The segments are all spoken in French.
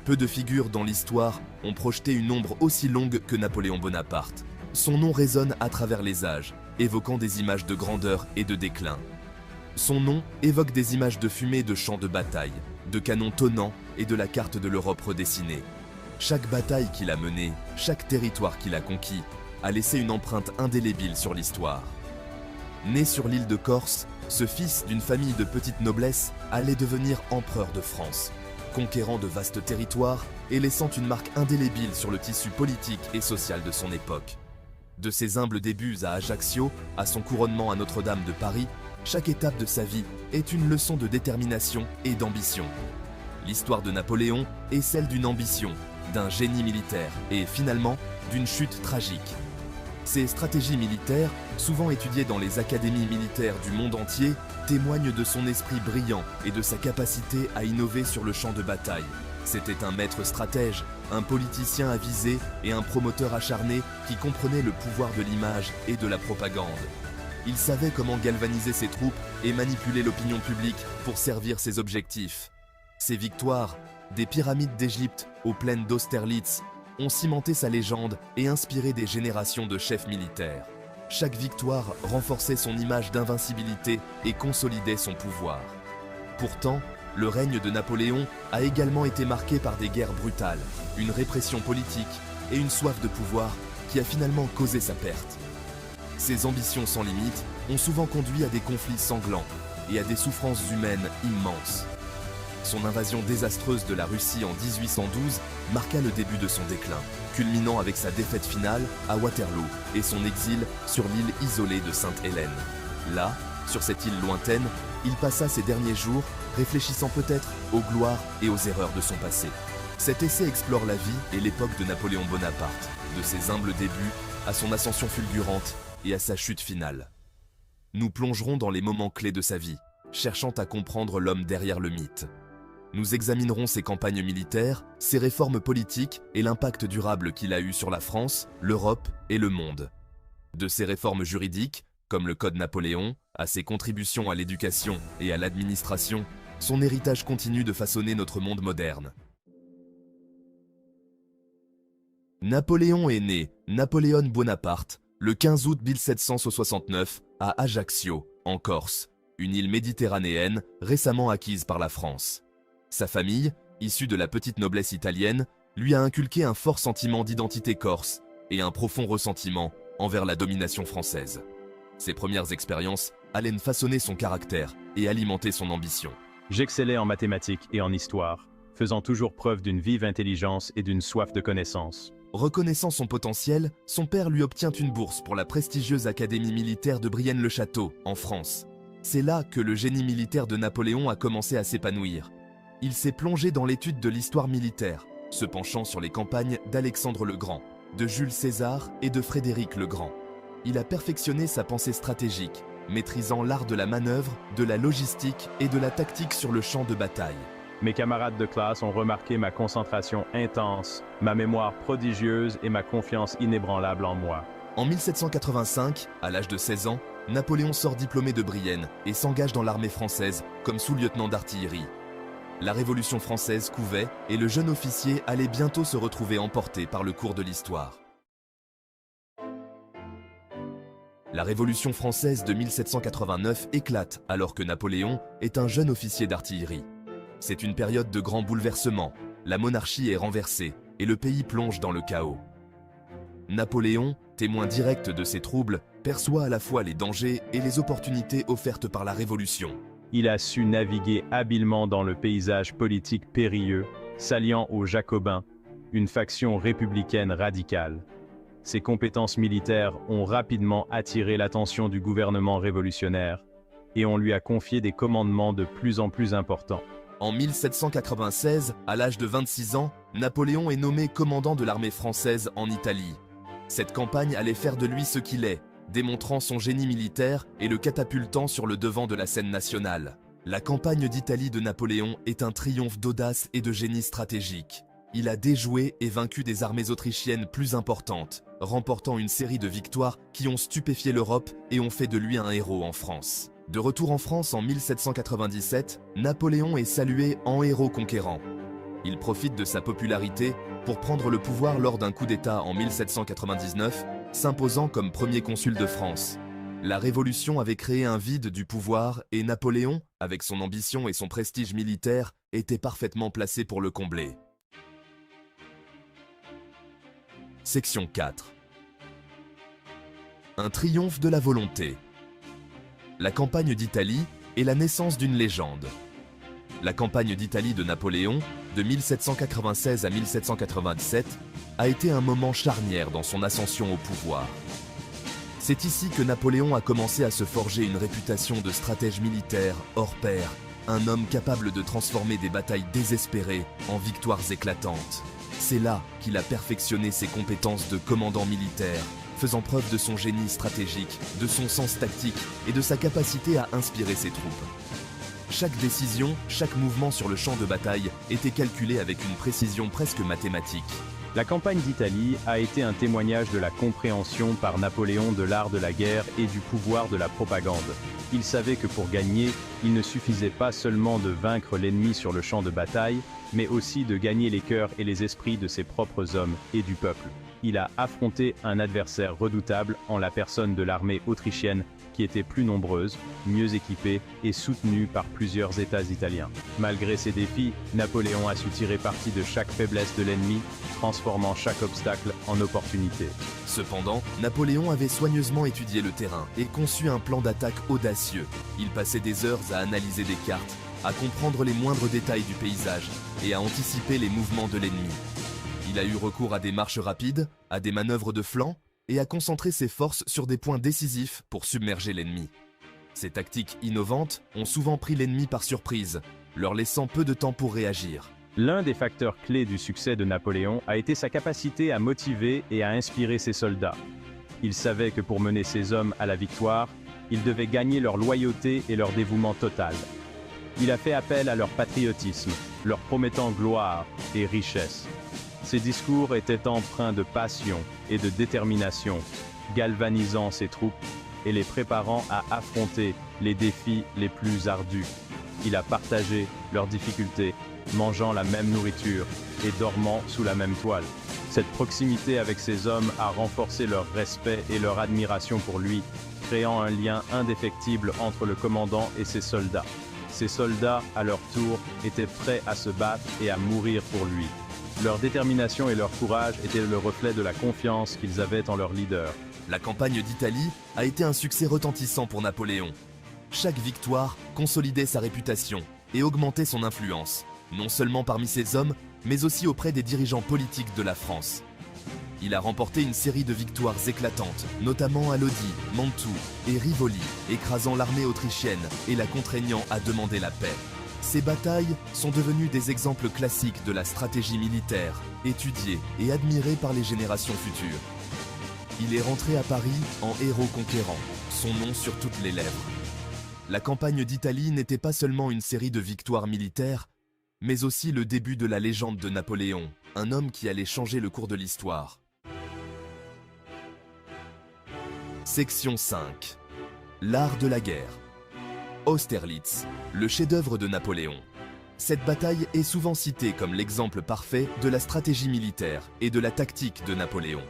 Peu de figures dans l'histoire ont projeté une ombre aussi longue que Napoléon Bonaparte. Son nom résonne à travers les âges, évoquant des images de grandeur et de déclin. Son nom évoque des images de fumée de champs de bataille, de canons tonnants et de la carte de l'Europe redessinée. Chaque bataille qu'il a menée, chaque territoire qu'il a conquis, a laissé une empreinte indélébile sur l'histoire. Né sur l'île de Corse, ce fils d'une famille de petite noblesse allait devenir empereur de France, conquérant de vastes territoires et laissant une marque indélébile sur le tissu politique et social de son époque. De ses humbles débuts à Ajaccio, à son couronnement à Notre-Dame de Paris, chaque étape de sa vie est une leçon de détermination et d'ambition. L'histoire de Napoléon est celle d'une ambition, d'un génie militaire et finalement d'une chute tragique. Ces stratégies militaires, souvent étudiées dans les académies militaires du monde entier, témoignent de son esprit brillant et de sa capacité à innover sur le champ de bataille. C'était un maître stratège, un politicien avisé et un promoteur acharné qui comprenait le pouvoir de l'image et de la propagande. Il savait comment galvaniser ses troupes et manipuler l'opinion publique pour servir ses objectifs. Ses victoires, des pyramides d'Égypte aux plaines d'Austerlitz, ont cimenté sa légende et inspiré des générations de chefs militaires. Chaque victoire renforçait son image d'invincibilité et consolidait son pouvoir. Pourtant, le règne de Napoléon a également été marqué par des guerres brutales, une répression politique et une soif de pouvoir qui a finalement causé sa perte. Ses ambitions sans limite ont souvent conduit à des conflits sanglants et à des souffrances humaines immenses. Son invasion désastreuse de la Russie en 1812 marqua le début de son déclin, culminant avec sa défaite finale à Waterloo et son exil sur l'île isolée de Sainte-Hélène. Là, sur cette île lointaine, il passa ses derniers jours réfléchissant peut-être aux gloires et aux erreurs de son passé. Cet essai explore la vie et l'époque de Napoléon Bonaparte, de ses humbles débuts à son ascension fulgurante et à sa chute finale. Nous plongerons dans les moments clés de sa vie, cherchant à comprendre l'homme derrière le mythe. Nous examinerons ses campagnes militaires, ses réformes politiques et l'impact durable qu'il a eu sur la France, l'Europe et le monde. De ses réformes juridiques, comme le Code Napoléon, à ses contributions à l'éducation et à l'administration, son héritage continue de façonner notre monde moderne. Napoléon est né, Napoléon Bonaparte, le 15 août 1769 à Ajaccio, en Corse, une île méditerranéenne récemment acquise par la France. Sa famille, issue de la petite noblesse italienne, lui a inculqué un fort sentiment d'identité corse et un profond ressentiment envers la domination française. Ses premières expériences allaient façonner son caractère et alimenter son ambition. J'excellais en mathématiques et en histoire, faisant toujours preuve d'une vive intelligence et d'une soif de connaissance. Reconnaissant son potentiel, son père lui obtient une bourse pour la prestigieuse Académie militaire de Brienne-le-Château, en France. C'est là que le génie militaire de Napoléon a commencé à s'épanouir. Il s'est plongé dans l'étude de l'histoire militaire, se penchant sur les campagnes d'Alexandre le Grand, de Jules César et de Frédéric le Grand. Il a perfectionné sa pensée stratégique, maîtrisant l'art de la manœuvre, de la logistique et de la tactique sur le champ de bataille. Mes camarades de classe ont remarqué ma concentration intense, ma mémoire prodigieuse et ma confiance inébranlable en moi. En 1785, à l'âge de 16 ans, Napoléon sort diplômé de Brienne et s'engage dans l'armée française comme sous-lieutenant d'artillerie. La Révolution française couvait et le jeune officier allait bientôt se retrouver emporté par le cours de l'histoire. La Révolution française de 1789 éclate alors que Napoléon est un jeune officier d'artillerie. C'est une période de grands bouleversements, la monarchie est renversée et le pays plonge dans le chaos. Napoléon, témoin direct de ces troubles, perçoit à la fois les dangers et les opportunités offertes par la Révolution. Il a su naviguer habilement dans le paysage politique périlleux, s'alliant aux Jacobins, une faction républicaine radicale. Ses compétences militaires ont rapidement attiré l'attention du gouvernement révolutionnaire et on lui a confié des commandements de plus en plus importants. En 1796, à l'âge de 26 ans, Napoléon est nommé commandant de l'armée française en Italie. Cette campagne allait faire de lui ce qu'il est, démontrant son génie militaire et le catapultant sur le devant de la scène nationale. La campagne d'Italie de Napoléon est un triomphe d'audace et de génie stratégique. Il a déjoué et vaincu des armées autrichiennes plus importantes, remportant une série de victoires qui ont stupéfié l'Europe et ont fait de lui un héros en France. De retour en France en 1797, Napoléon est salué en héros conquérant. Il profite de sa popularité pour prendre le pouvoir lors d'un coup d'État en 1799, s'imposant comme premier consul de France. La Révolution avait créé un vide du pouvoir et Napoléon, avec son ambition et son prestige militaire, était parfaitement placé pour le combler. Section 4. Un triomphe de la volonté. La campagne d'Italie est la naissance d'une légende. La campagne d'Italie de Napoléon, de 1796 à 1797, a été un moment charnière dans son ascension au pouvoir. C'est ici que Napoléon a commencé à se forger une réputation de stratège militaire hors pair, un homme capable de transformer des batailles désespérées en victoires éclatantes. C'est là qu'il a perfectionné ses compétences de commandant militaire, faisant preuve de son génie stratégique, de son sens tactique et de sa capacité à inspirer ses troupes. Chaque décision, chaque mouvement sur le champ de bataille était calculé avec une précision presque mathématique. La campagne d'Italie a été un témoignage de la compréhension par Napoléon de l'art de la guerre et du pouvoir de la propagande. Il savait que pour gagner, il ne suffisait pas seulement de vaincre l'ennemi sur le champ de bataille, mais aussi de gagner les cœurs et les esprits de ses propres hommes et du peuple. Il a affronté un adversaire redoutable en la personne de l'armée autrichienne qui était plus nombreuse, mieux équipée et soutenue par plusieurs États italiens. Malgré ces défis, Napoléon a su tirer parti de chaque faiblesse de l'ennemi, transformant chaque obstacle en opportunité. Cependant, Napoléon avait soigneusement étudié le terrain et conçu un plan d'attaque audacieux. Il passait des heures à analyser des cartes, à comprendre les moindres détails du paysage et à anticiper les mouvements de l'ennemi. Il a eu recours à des marches rapides, à des manœuvres de flanc et à concentrer ses forces sur des points décisifs pour submerger l'ennemi. Ces tactiques innovantes ont souvent pris l'ennemi par surprise, leur laissant peu de temps pour réagir. L'un des facteurs clés du succès de Napoléon a été sa capacité à motiver et à inspirer ses soldats. Il savait que pour mener ses hommes à la victoire, il devait gagner leur loyauté et leur dévouement total. Il a fait appel à leur patriotisme, leur promettant gloire et richesse. Ses discours étaient empreints de passion et de détermination, galvanisant ses troupes et les préparant à affronter les défis les plus ardus. Il a partagé leurs difficultés, mangeant la même nourriture et dormant sous la même toile. Cette proximité avec ses hommes a renforcé leur respect et leur admiration pour lui, créant un lien indéfectible entre le commandant et ses soldats. Ces soldats, à leur tour, étaient prêts à se battre et à mourir pour lui. Leur détermination et leur courage étaient le reflet de la confiance qu'ils avaient en leur leader. La campagne d'Italie a été un succès retentissant pour Napoléon. Chaque victoire consolidait sa réputation et augmentait son influence, non seulement parmi ses hommes, mais aussi auprès des dirigeants politiques de la France. Il a remporté une série de victoires éclatantes, notamment à Lodi, Mantoue et Rivoli, écrasant l'armée autrichienne et la contraignant à demander la paix. Ces batailles sont devenues des exemples classiques de la stratégie militaire, étudiée et admirée par les générations futures. Il est rentré à Paris en héros conquérant, son nom sur toutes les lèvres. La campagne d'Italie n'était pas seulement une série de victoires militaires, mais aussi le début de la légende de Napoléon, un homme qui allait changer le cours de l'histoire. Section 5. L'art de la guerre. Austerlitz, le chef-d'œuvre de Napoléon. Cette bataille est souvent citée comme l'exemple parfait de la stratégie militaire et de la tactique de Napoléon.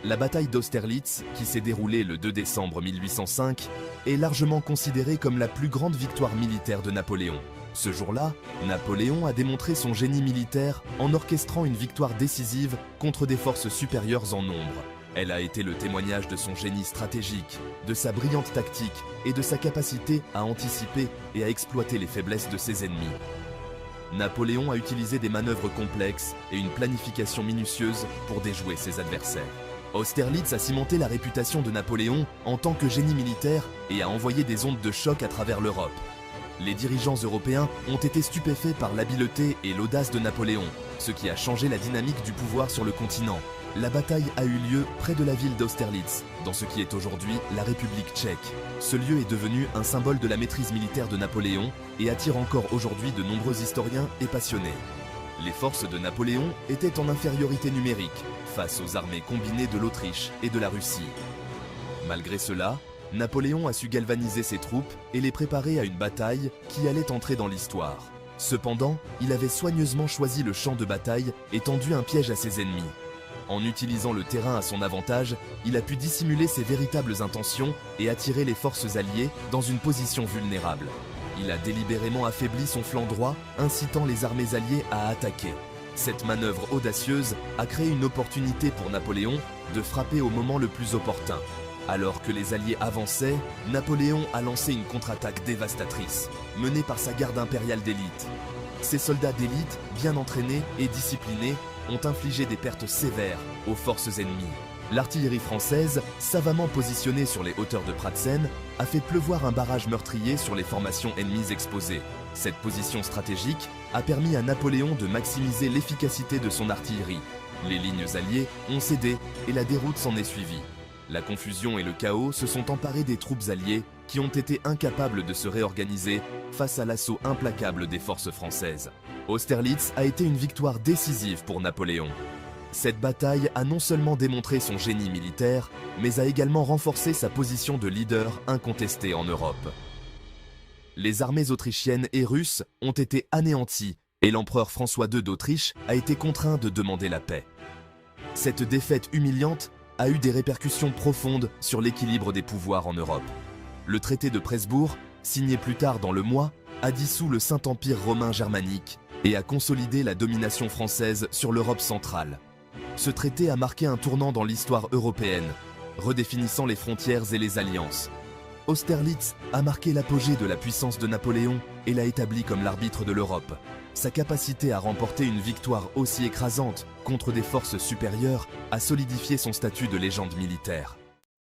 La bataille d'Austerlitz, qui s'est déroulée le 2 décembre 1805, est largement considérée comme la plus grande victoire militaire de Napoléon. Ce jour-là, Napoléon a démontré son génie militaire en orchestrant une victoire décisive contre des forces supérieures en nombre. Elle a été le témoignage de son génie stratégique, de sa brillante tactique et de sa capacité à anticiper et à exploiter les faiblesses de ses ennemis. Napoléon a utilisé des manœuvres complexes et une planification minutieuse pour déjouer ses adversaires. Austerlitz a cimenté la réputation de Napoléon en tant que génie militaire et a envoyé des ondes de choc à travers l'Europe. Les dirigeants européens ont été stupéfaits par l'habileté et l'audace de Napoléon, ce qui a changé la dynamique du pouvoir sur le continent. La bataille a eu lieu près de la ville d'Austerlitz, dans ce qui est aujourd'hui la République tchèque. Ce lieu est devenu un symbole de la maîtrise militaire de Napoléon et attire encore aujourd'hui de nombreux historiens et passionnés. Les forces de Napoléon étaient en infériorité numérique face aux armées combinées de l'Autriche et de la Russie. Malgré cela, Napoléon a su galvaniser ses troupes et les préparer à une bataille qui allait entrer dans l'histoire. Cependant, il avait soigneusement choisi le champ de bataille et tendu un piège à ses ennemis. En utilisant le terrain à son avantage, il a pu dissimuler ses véritables intentions et attirer les forces alliées dans une position vulnérable. Il a délibérément affaibli son flanc droit, incitant les armées alliées à attaquer. Cette manœuvre audacieuse a créé une opportunité pour Napoléon de frapper au moment le plus opportun. Alors que les Alliés avançaient, Napoléon a lancé une contre-attaque dévastatrice, menée par sa garde impériale d'élite. Ces soldats d'élite, bien entraînés et disciplinés, ont infligé des pertes sévères aux forces ennemies. L'artillerie française, savamment positionnée sur les hauteurs de Pratzen, a fait pleuvoir un barrage meurtrier sur les formations ennemies exposées. Cette position stratégique a permis à Napoléon de maximiser l'efficacité de son artillerie. Les lignes alliées ont cédé et la déroute s'en est suivie. La confusion et le chaos se sont emparés des troupes alliées qui ont été incapables de se réorganiser face à l'assaut implacable des forces françaises. Austerlitz a été une victoire décisive pour Napoléon. Cette bataille a non seulement démontré son génie militaire, mais a également renforcé sa position de leader incontesté en Europe. Les armées autrichiennes et russes ont été anéanties et l'empereur François II d'Autriche a été contraint de demander la paix. Cette défaite humiliante a eu des répercussions profondes sur l'équilibre des pouvoirs en Europe. Le traité de Presbourg, signé plus tard dans le mois, a dissous le Saint-Empire romain germanique et a consolidé la domination française sur l'Europe centrale. Ce traité a marqué un tournant dans l'histoire européenne, redéfinissant les frontières et les alliances. Austerlitz a marqué l'apogée de la puissance de Napoléon et l'a établi comme l'arbitre de l'Europe. Sa capacité à remporter une victoire aussi écrasante contre des forces supérieures a solidifié son statut de légende militaire.